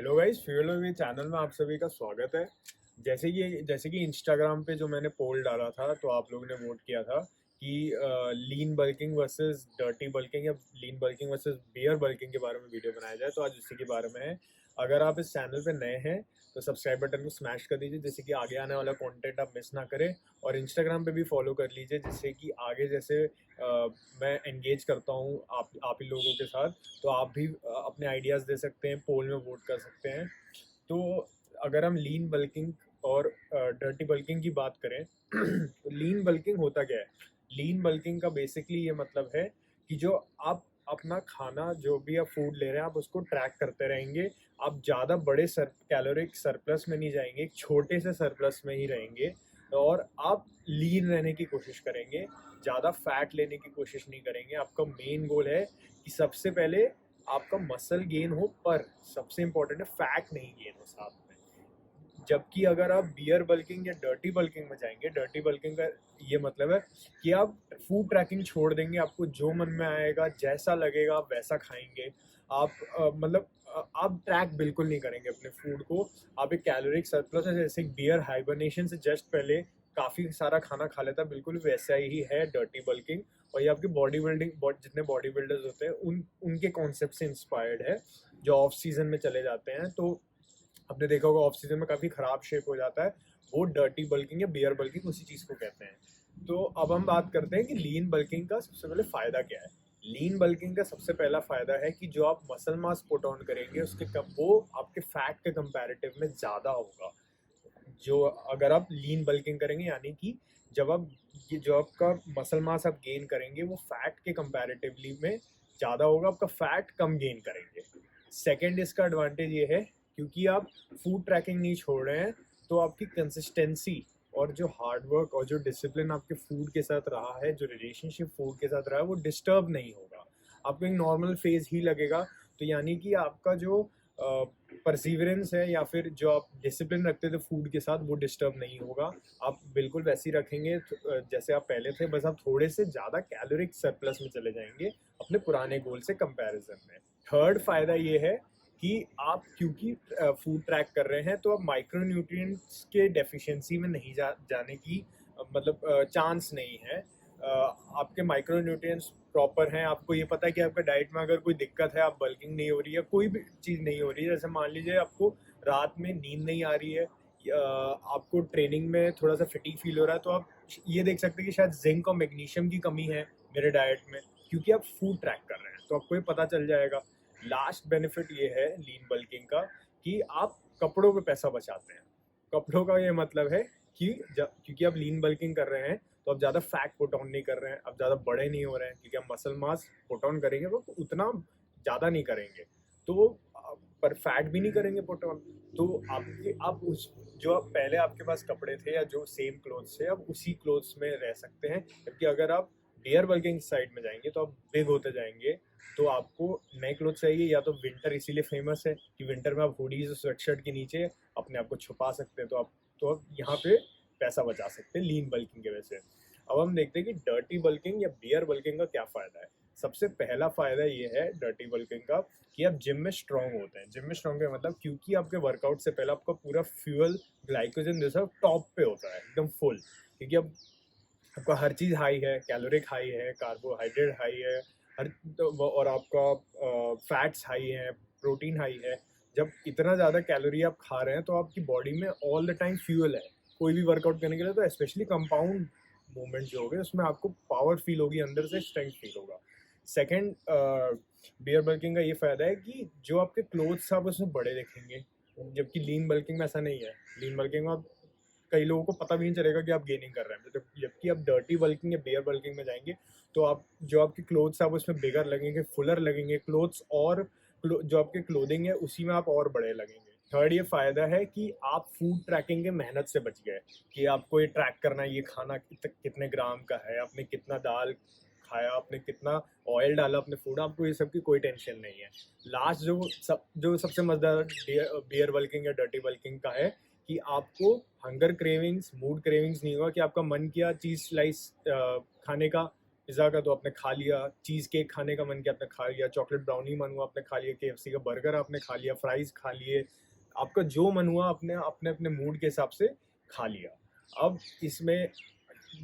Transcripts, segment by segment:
Hello guys, fuel वे channel में आप सभी का स्वागत है। जैसे कि इंस्टाग्राम पे जो मैंने पोल डाला था तो आप लोगों ने वोट किया था कि लीन बल्किंग वर्सेस डर्टी बल्किंग या लीन बल्किंग वर्सेस बियर बल्किंग के बारे में वीडियो बनाया जाए। तो आज उसी के बारे में है। अगर आप इस चैनल पे नए हैं तो सब्सक्राइब बटन को स्मैश कर दीजिए, जिससे कि आगे आने वाला कंटेंट आप मिस ना करें। और इंस्टाग्राम पे भी फॉलो कर लीजिए, जिससे कि आगे जैसे मैं एंगेज करता हूँ आप ही लोगों के साथ, तो आप भी अपने आइडियाज़ दे सकते हैं, पोल में वोट कर सकते हैं। तो अगर हम लीन बल्किंग और डर्टी बल्किंग की बात करें तो लीन बल्किंग होता क्या है? लीन बल्किंग का बेसिकली ये मतलब है कि जो आप अपना खाना, जो भी आप फूड ले रहे हैं, आप उसको ट्रैक करते रहेंगे। आप ज़्यादा बड़े कैलोरिक सरप्लस में नहीं जाएंगे, एक छोटे से सरप्लस में ही रहेंगे। और आप लीन रहने की कोशिश करेंगे, ज़्यादा फैट लेने की कोशिश नहीं करेंगे। आपका मेन गोल है कि सबसे पहले आपका मसल गेन हो, पर सबसे इंपॉर्टेंट है फैट नहीं गेन हो साथ में। जबकि अगर आप बियर बल्किंग या डर्टी बल्किंग में जाएंगे, डर्टी बल्किंग का ये मतलब है कि आप फूड ट्रैकिंग छोड़ देंगे, आपको जो मन में आएगा, जैसा लगेगा आप वैसा खाएंगे। आप आप ट्रैक बिल्कुल नहीं करेंगे अपने फूड को। आप एक कैलोरिक सरप्लस है, जैसे बियर हाइबरनेशन से जस्ट पहले काफ़ी सारा खाना खा लेता है, बिल्कुल वैसा ही है डर्टी बल्किंग। और ये आपके बॉडी बिल्डिंग जितने बॉडी बिल्डर्स होते हैं उनके कॉन्सेप्ट से इंस्पायर्ड है, जो ऑफ सीजन में चले जाते हैं। तो आपने देखा होगा ऑफ सीजन में काफ़ी ख़राब शेप हो जाता है, वो डर्टी बल्किंग या बियर बल्किंग उसी चीज़ को कहते हैं। तो अब हम बात करते हैं कि लीन बल्किंग का सबसे पहले फ़ायदा क्या है। लीन बल्किंग का सबसे पहला फ़ायदा है कि जो आप मसल मास पुट ऑन करेंगे उसके वो आपके फैट के कंपैरेटिव में ज़्यादा होगा। जो अगर आप लीन बल्किंग करेंगे, यानी कि जब आप ये जो आपका मसल मास आप गेन करेंगे वो फैट के कंपैरेटिवली में ज़्यादा होगा, आपका फैट कम गेन करेंगे। सेकंड इसका एडवांटेज ये है, क्योंकि आप फूड ट्रैकिंग नहीं छोड़ रहे हैं, तो आपकी कंसिस्टेंसी और जो हार्ड वर्क और जो डिसिप्लिन आपके फूड के साथ रहा है, जो रिलेशनशिप फूड के साथ रहा है, वो डिस्टर्ब नहीं होगा। आपको एक नॉर्मल फेज ही लगेगा। तो यानी कि आपका जो परसिवरेंस है या फिर जो आप डिसिप्लिन रखते थे फूड के साथ, वो डिस्टर्ब नहीं होगा। आप बिल्कुल वैसे ही रखेंगे जैसे आप पहले थे, बस आप थोड़े से ज़्यादा कैलोरिक सरप्लस में चले जाएंगे अपने पुराने गोल से कंपैरिजन में। थर्ड फायदा ये है कि आप क्योंकि फूड ट्रैक कर रहे हैं, तो आप माइक्रो न्यूट्रिएंट्स के डेफिशिएंसी में नहीं जाने की मतलब चांस नहीं है। आपके माइक्रो न्यूट्रिएंट्स प्रॉपर हैं। आपको ये पता है कि आपका डाइट में अगर कोई दिक्कत है, आप बल्किंग नहीं हो रही है, कोई भी चीज़ नहीं हो रही है, जैसे मान लीजिए आपको रात में नींद नहीं आ रही है, आपको ट्रेनिंग में थोड़ा सा फटीग फील हो रहा है, तो आप ये देख सकते हैं कि शायद जिंक और मैग्नीशियम की कमी है मेरे डाइट में, क्योंकि आप फूड ट्रैक कर रहे हैं, तो आपको ये पता चल जाएगा। लास्ट बेनिफिट ये है लीन बल्किंग का कि आप कपड़ों पे पैसा बचाते हैं। कपड़ों का ये मतलब है कि क्योंकि आप लीन बल्किंग कर रहे हैं, तो आप ज़्यादा फैट पुट ऑन नहीं कर रहे हैं, आप ज़्यादा बड़े नहीं हो रहे हैं, क्योंकि आप मसल मास पुट ऑन करेंगे वो तो उतना ज़्यादा नहीं करेंगे, तो पर फैट भी नहीं करेंगे पुट ऑन। तो आपके आप उस जो आप पहले आपके पास कपड़े थे या जो सेम क्लोथ्स थे, आप उसी क्लोथ्स में रह सकते हैं। जबकि अगर आप बियर बल्किंग साइड में जाएंगे तो आप बिग होते जाएंगे, तो आपको नए क्लोथ चाहिए। या तो विंटर इसीलिए फेमस है कि विंटर में आप हुडीज और स्वेटशर्ट के नीचे अपने आप को छुपा सकते हैं, तो आप यहाँ पे पैसा बचा सकते हैं लीन बल्किंग की वजह से। अब हम देखते हैं कि डर्टी बल्किंग या बियर बल्किंग का क्या फ़ायदा है। सबसे पहला फ़ायदा ये है डर्टी बल्किंग का कि आप जिम में स्ट्रॉन्ग होते हैं। जिम में स्ट्रॉन्ग का मतलब, क्योंकि आपके वर्कआउट से पहले आपका पूरा फ्यूल ग्लाइकोजन रिजर्व टॉप पे होता है, एकदम फुल। क्योंकि अब आपका हर चीज़ हाई है, कैलोरिक हाई है, कार्बोहाइड्रेट हाई है, हर और आपका फैट्स हाई है, प्रोटीन हाई है। जब इतना ज़्यादा कैलोरी आप खा रहे हैं, तो आपकी बॉडी में ऑल द टाइम फ्यूल है कोई भी वर्कआउट करने के लिए। तो स्पेशली कंपाउंड मूवमेंट जो हो गए, उसमें आपको पावर फील होगी, अंदर से स्ट्रेंथ फील होगा। सेकेंड, बियर बल्किंग का ये फ़ायदा है कि जो आपके क्लोथ्स आप उसमें बड़े दिखेंगे, जबकि लीन बल्किंग में ऐसा नहीं है। लीन बल्किंग में कई लोगों को पता भी नहीं चलेगा कि आप गेनिंग कर रहे हैं। जबकि आप डर्टी बल्किंग या बियर बल्किंग में जाएंगे, तो आप जो आपके क्लोथ्स आप उसमें बिगर लगेंगे, फुलर लगेंगे क्लोथ्स, और जो आपके क्लोथिंग है उसी में आप और बड़े लगेंगे। थर्ड ये फायदा है कि आप फूड ट्रैकिंग के मेहनत से बच गए, कि आपको ये ट्रैक करना है, ये खाना कितने ग्राम का है, आपने कितना दाल खाया, आपने कितना ऑयल डाला अपने फूड, आपको ये सब की कोई टेंशन नहीं है। लास्ट जो सबसे मजेदार बियर बल्किंग या डर्टी बल्किंग का है कि आपको हंगर क्रेविंग्स, मूड क्रेविंग्स नहीं होगा कि आपका मन किया चीज़ स्लाइस खाने का, पिज़्ज़ा का तो आपने खा लिया, चीज़ केक खाने का मन किया आपने खा लिया, चॉकलेट ब्राउनी मन हुआ आपने खा लिया, KFC का बर्गर आपने खा लिया, फ्राइज़ खा लिए, आपका जो मन हुआ आपने अपने अपने मूड के हिसाब से खा लिया। अब इसमें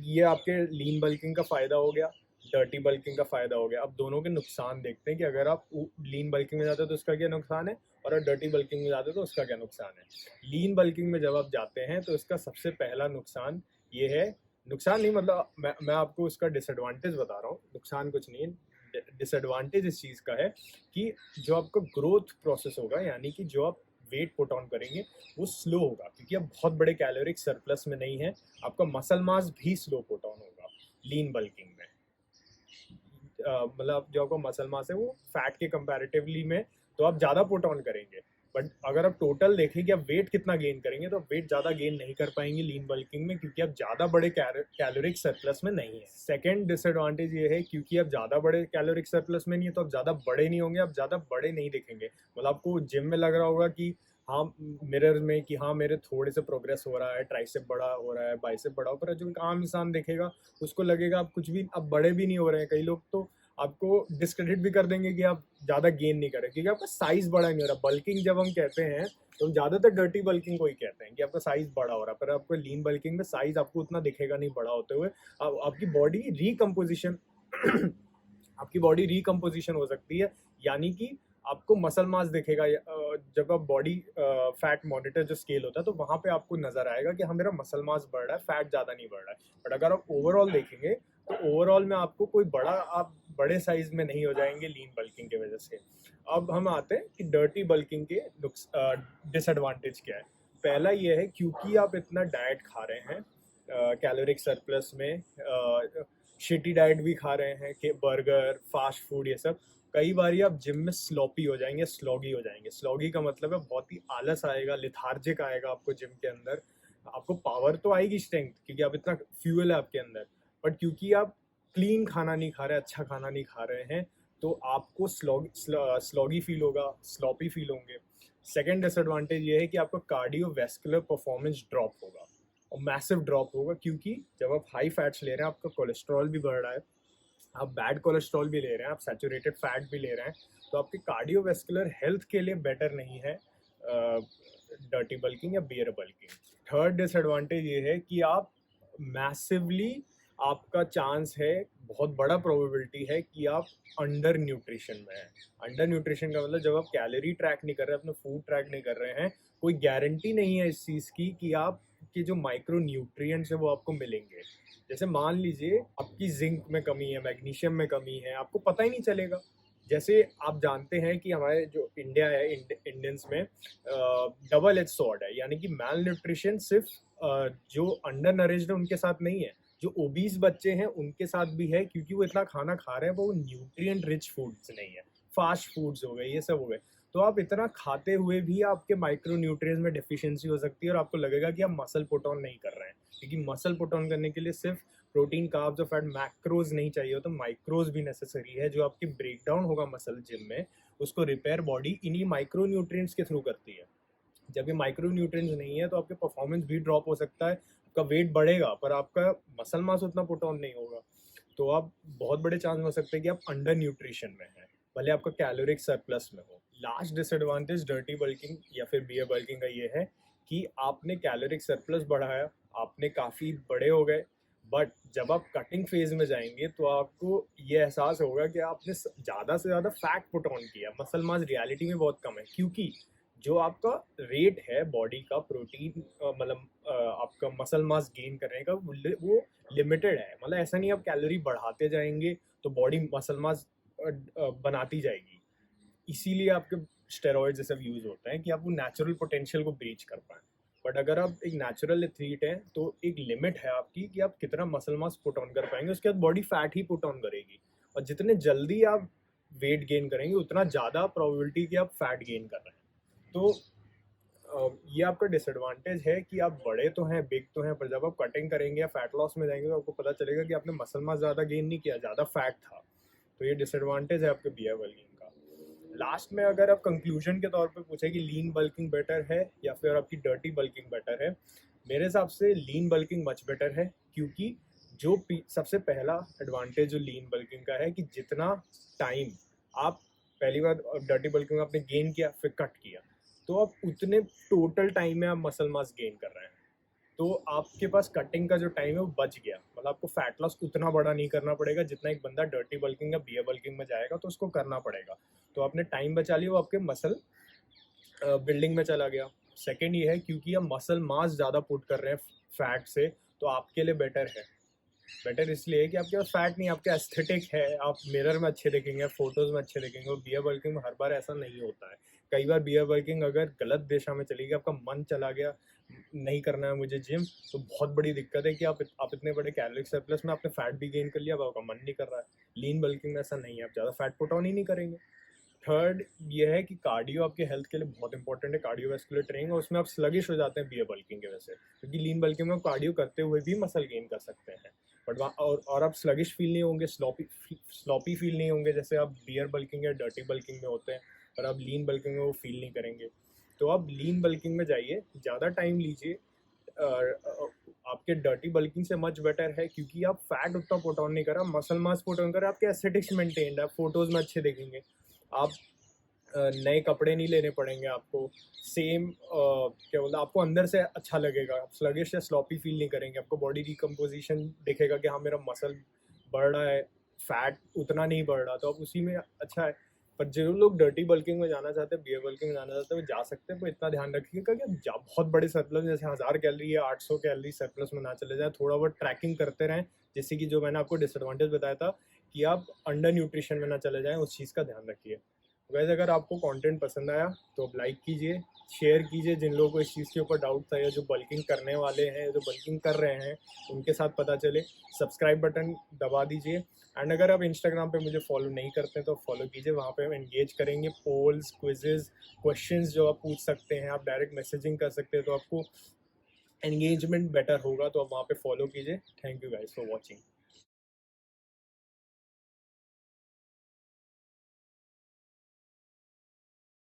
ये आपके लीन बल्किंग का फ़ायदा हो गया, डर्टी बल्किंग का फ़ायदा हो गया। अब दोनों के नुकसान देखते हैं कि अगर आप लीन बल्किंग में जाते हो तो उसका क्या नुकसान है, और अगर डर्टी बल्किंग में जाते हो तो उसका क्या नुकसान है। लीन बल्किंग में जब आप जाते हैं तो इसका सबसे पहला नुकसान ये है, नुकसान नहीं मतलब मैं आपको उसका डिसएडवांटेज बता रहा हूँ, नुकसान कुछ नहीं है। डिसएडवांटेज इस चीज़ का है कि जो आपका ग्रोथ प्रोसेस होगा, यानी कि जो आप वेट पुट ऑन करेंगे वो स्लो होगा, क्योंकि आप बहुत बड़े कैलोरिक सरप्लस में नहीं है। आपका मसल मास भी स्लो पुट ऑन होगा लीन बल्किंग में। मतलब जो आपका मसल मास है वो फैट के कंपैरेटिवली में तो आप ज़्यादा पुट ऑन करेंगे, बट अगर आप टोटल देखें कि आप वेट कितना गेन करेंगे तो वेट ज़्यादा गेन नहीं कर पाएंगे लीन बल्किंग में, क्योंकि आप ज़्यादा बड़े कैलोरिक सरप्लस में नहीं है। सेकेंड डिसएडवांटेज ये है, क्योंकि आप ज़्यादा बड़े कैलोरिक सरप्लस में नहीं है तो आप ज़्यादा बड़े नहीं होंगे, आप ज़्यादा बड़े नहीं दिखेंगे। मतलब आपको जिम में लग रहा होगा कि हाँ, मिरर में कि हाँ मेरे थोड़े से प्रोग्रेस हो रहा है, ट्राइसेप बड़ा हो रहा है, बाइसेप बड़ा हो, पर जो आम इंसान देखेगा उसको लगेगा आप कुछ भी, अब बड़े भी नहीं हो रहे हैं। कई लोग तो आपको डिस्क्रेडिट भी कर देंगे कि आप ज़्यादा गेन नहीं करें, क्योंकि आपका साइज बड़ा नहीं हो रहा। बल्किंग जब हम कहते हैं तो हम ज़्यादातर डर्टी बल्किंग को ही कहते हैं कि आपका साइज बड़ा हो रहा है, पर आपको लीन बल्किंग में साइज आपको उतना दिखेगा नहीं बड़ा होते हुए। आपकी बॉडी रिकम्पोजिशन आपकी बॉडी रिकम्पोजिशन हो सकती है, यानी कि आपको मसल मास दिखेगा। जब आप बॉडी फैट मॉनिटर जो स्केल होता है तो वहाँ पे आपको नजर आएगा कि हाँ मेरा मसल मास बढ़ रहा है, फैट ज़्यादा नहीं बढ़ रहा है। बट अगर आप ओवरऑल देखेंगे तो ओवरऑल में आपको कोई बड़ा, आप बड़े साइज में नहीं हो जाएंगे लीन बल्किंग की वजह से। अब हम आते हैं कि डर्टी बल्किंग के डिसएडवांटेज क्या है। पहला ये है, क्योंकि आप इतना डाइट खा रहे हैं कैलोरिक सरप्लस में, शिटी डाइट भी खा रहे हैं कि बर्गर फास्ट फूड ये सब, कई बार आप जिम में स्लॉपी हो जाएंगे, स्लॉगी हो जाएंगे। स्लॉगी का मतलब है बहुत ही आलस आएगा, लिथार्जिक आएगा आपको जिम के अंदर। आपको पावर तो आएगी, स्ट्रेंथ, क्योंकि आप इतना फ्यूल है आपके अंदर, बट क्योंकि आप क्लीन खाना नहीं खा रहे, अच्छा खाना नहीं खा रहे हैं, तो आपको स्लॉगी फील होगा, स्लॉपी फील होंगे। सेकेंड डिसएडवांटेज ये है कि आपका कार्डियोवैस्कुलर परफॉर्मेंस ड्रॉप होगा, और मैसिव ड्रॉप होगा, क्योंकि जब आप हाई फैट्स ले रहे हैं आपका कोलेस्ट्रॉल भी बढ़ रहा है, आप बैड कोलेस्ट्रॉल भी ले रहे हैं, आप सैचुरेटेड फैट भी ले रहे हैं, तो आपकी कार्डियोवैस्कुलर हेल्थ के लिए बेटर नहीं है डर्टी बल्किंग या बियर बल्किंग। थर्ड डिसएडवांटेज ये है कि आप मैसिवली, आपका चांस है, बहुत बड़ा प्रोबेबिलिटी है कि आप अंडर न्यूट्रिशन में हैं। अंडर न्यूट्रिशन का मतलब जब आप कैलोरी ट्रैक नहीं कर रहे, अपना फूड ट्रैक नहीं कर रहे हैं, कोई गारंटी नहीं है इस चीज़ की कि आपके जो माइक्रो न्यूट्रिएंट्स है वो आपको मिलेंगे। जैसे मान लीजिए आपकी जिंक में कमी है, मैग्नीशियम में कमी है, आपको पता ही नहीं चलेगा। जैसे आप जानते हैं कि हमारे जो इंडिया है, इंडियंस में डबल एज सॉर्ड है, यानी कि मैल न्यूट्रिशन सिर्फ जो अंडर नरिश्ड है उनके साथ नहीं है, जो ओबीस बच्चे हैं उनके साथ भी है, क्योंकि वो इतना खाना खा रहे हैं, वो न्यूट्रिएंट रिच फूड्स नहीं है, फास्ट फूड्स हो गए, ये सब हो गए। तो आप इतना खाते हुए भी आपके माइक्रो न्यूट्रिएंट्स में डेफिशिएंसी हो सकती है, और आपको लगेगा कि आप मसल पुट ऑन नहीं कर रहे हैं, क्योंकि मसल पुट ऑन करने के लिए सिर्फ प्रोटीन, कार्ब्स और फैट, मैक्रोज नहीं चाहिए होता, माइक्रोज भी नेसेसरी है। जो आपकी ब्रेक डाउन होगा मसल जिम में, उसको रिपेयर बॉडी इन्हीं माइक्रो न्यूट्रिएंट्स के थ्रू करती है। जब ये माइक्रो न्यूट्रिएंट्स नहीं है तो आपके परफॉर्मेंस भी ड्रॉप हो सकता है, आपका वेट बढ़ेगा पर आपका मसल मास उतना पुट ऑन नहीं होगा, तो आप बहुत बड़े चांस हो सकते हैं कि आप अंडर न्यूट्रिशन में हैं, भले आपका कैलोरिक सरप्लस में हो। लास्ट डिसएडवांटेज डर्टी बल्किंग या फिर बियर बल्किंग का ये है कि आपने कैलोरिक सरप्लस बढ़ाया, आपने काफ़ी बड़े हो गए, बट जब आप कटिंग फेज में जाएंगे तो आपको ये एहसास होगा कि आपने ज़्यादा से ज़्यादा फैट पुट ऑन किया, मसल मास रियलिटी में बहुत कम है, क्योंकि जो आपका रेट है बॉडी का प्रोटीन मतलब आपका मसल मास गेन करने का वो लिमिटेड है। मतलब ऐसा नहीं आप कैलोरी बढ़ाते जाएंगे तो बॉडी मसल मास बनाती जाएगी, इसीलिए आपके स्टेरॉइड जैसे यूज होते हैं कि आप वो नेचुरल पोटेंशियल को ब्रीच कर पाएं। बट अगर आप एक नेचुरल एथलीट हैं तो एक लिमिट है आपकी कि आप कितना मसल मास पुट ऑन कर पाएंगे, उसके बाद body fat he put on करेगी, और जितने जल्दी आप वेट गेन करेंगे उतना ज़्यादा प्रोबेबिलिटी कि आप फैट गेन कर रहे हैं। तो ये आपका डिसएडवांटेज है कि आप बड़े तो हैं, बिग तो हैं, पर जब आप कटिंग करेंगे या फैट लॉस में जाएंगे तो आपको पता चलेगा कि आपने मसल मास ज़्यादा गेन नहीं किया, ज़्यादा फैट था। तो ये डिसएडवांटेज है आपके बियर बल्किंग का। लास्ट में अगर आप कंक्लूजन के तौर पे पूछे कि लीन बल्किंग बेटर है या फिर आपकी डर्टी बल्किंग बेटर है, मेरे हिसाब से लीन बल्किंग मच बेटर है, क्योंकि सबसे पहला एडवांटेज जो लीन बल्किंग का है कि जितना टाइम आप पहली बार डर्टी बल्किंग में आपने गेन किया फिर कट किया, तो आप उतने टोटल टाइम में आप मसल मास गेन कर रहे हैं, तो आपके पास कटिंग का जो टाइम है वो बच गया। मतलब आपको फैट लॉस उतना बड़ा नहीं करना पड़ेगा जितना एक बंदा डर्टी बल्किंग या बियर बल्किंग में जाएगा तो उसको करना पड़ेगा। तो आपने टाइम बचा लिया, वो आपके मसल बिल्डिंग में चला गया। सेकेंड ये है क्योंकि आप मसल मास ज़्यादा पुट कर रहे हैं फैट से, तो आपके लिए बेटर है। बेटर इसलिए है कि आपके पास फैट नहीं, आपके एस्थेटिक है, आप मिरर में अच्छे दिखेंगे, फोटोज में अच्छे दिखेंगे। और बियर बल्किंग में हर बार ऐसा नहीं होता है। कई बार बियर बल्किंग अगर गलत दिशा में चली गई, आपका मन चला गया नहीं करना है मुझे जिम, तो बहुत बड़ी दिक्कत है कि आप इतने बड़े कैलोरिक सरप्लस में आपने फैट भी गेन कर लिया, अब आपका मन नहीं कर रहा है। लीन बल्किंग में ऐसा नहीं है, आप ज़्यादा फैट पुट ऑन ही नहीं करेंगे। थर्ड ये है कि कार्डियो आपके हेल्थ के लिए बहुत इंपॉर्टेंट है, कार्डियोवैस्कुलर ट्रेनिंग, और उसमें आप स्लगिश हो जाते हैं बियर बल्किंग की वजह से, क्योंकि लीन बल्किंग में आप कार्डियो करते हुए भी मसल गेन कर सकते हैं। बट और आप स्लगिश फील नहीं होंगे, स्लॉपी फील नहीं होंगे जैसे आप बियर बल्किंग या डर्टी बल्किंग में होते हैं, और आप लीन बल्किंग में वो फील नहीं करेंगे। तो आप लीन बल्किंग में जाइए, ज़्यादा टाइम लीजिए। आपके डर्टी बल्किंग से मच बेटर है क्योंकि आप फैट उतना पुट ऑन नहीं कर रहा, मसल मास पुट ऑन कर रहा, आपके एस्थेटिक्स मेंटेन्ड है, आप फोटोज में अच्छे दिखेंगे, आप नए कपड़े नहीं लेने पड़ेंगे आपको, सेम क्या बोलते हैं, आपको अंदर से अच्छा लगेगा, आप स्लगिश या स्लॉपी फील नहीं करेंगे, आपको बॉडी डिकम्पोजिशन दिखेगा कि हाँ मेरा मसल बढ़ रहा है, फैट उतना नहीं बढ़ रहा, तो आप उसी में अच्छा है। पर जो लोग डर्टी बल्किंग में जाना चाहते हैं, बियर बल्किंग में जाना चाहते हैं, वो जा सकते हैं, पर इतना ध्यान रखिएगा कि आप बहुत बड़े सरप्लस जैसे 1000 कैलोरी या 800 कैलोरी सरप्लस में ना चले जाए, थोड़ा बहुत ट्रैकिंग करते रहें, जिससे कि जो मैंने आपको डिसएडवांटेज बताया था कि आप अंडर न्यूट्रिशन में ना चले जाएं, उस चीज़ का ध्यान रखिए। वैसे अगर आपको कंटेंट पसंद आया तो आप लाइक कीजिए, शेयर कीजिए, जिन लोगों को इस चीज़ के ऊपर डाउट था या जो बल्किंग करने वाले हैं, जो बल्किंग कर रहे हैं, उनके साथ पता चले। सब्सक्राइब बटन दबा दीजिए। एंड अगर आप इंस्टाग्राम पे मुझे फॉलो नहीं करते तो फॉलो कीजिए, वहाँ पे हम एंगेज करेंगे, पोल्स, क्विजेज, क्वेश्चंस जो आप पूछ सकते हैं, आप डायरेक्ट मैसेजिंग कर सकते हैं, तो आपको एंगेजमेंट बेटर होगा, तो आप वहाँ पे फॉलो कीजिए। Thank you guys for watching.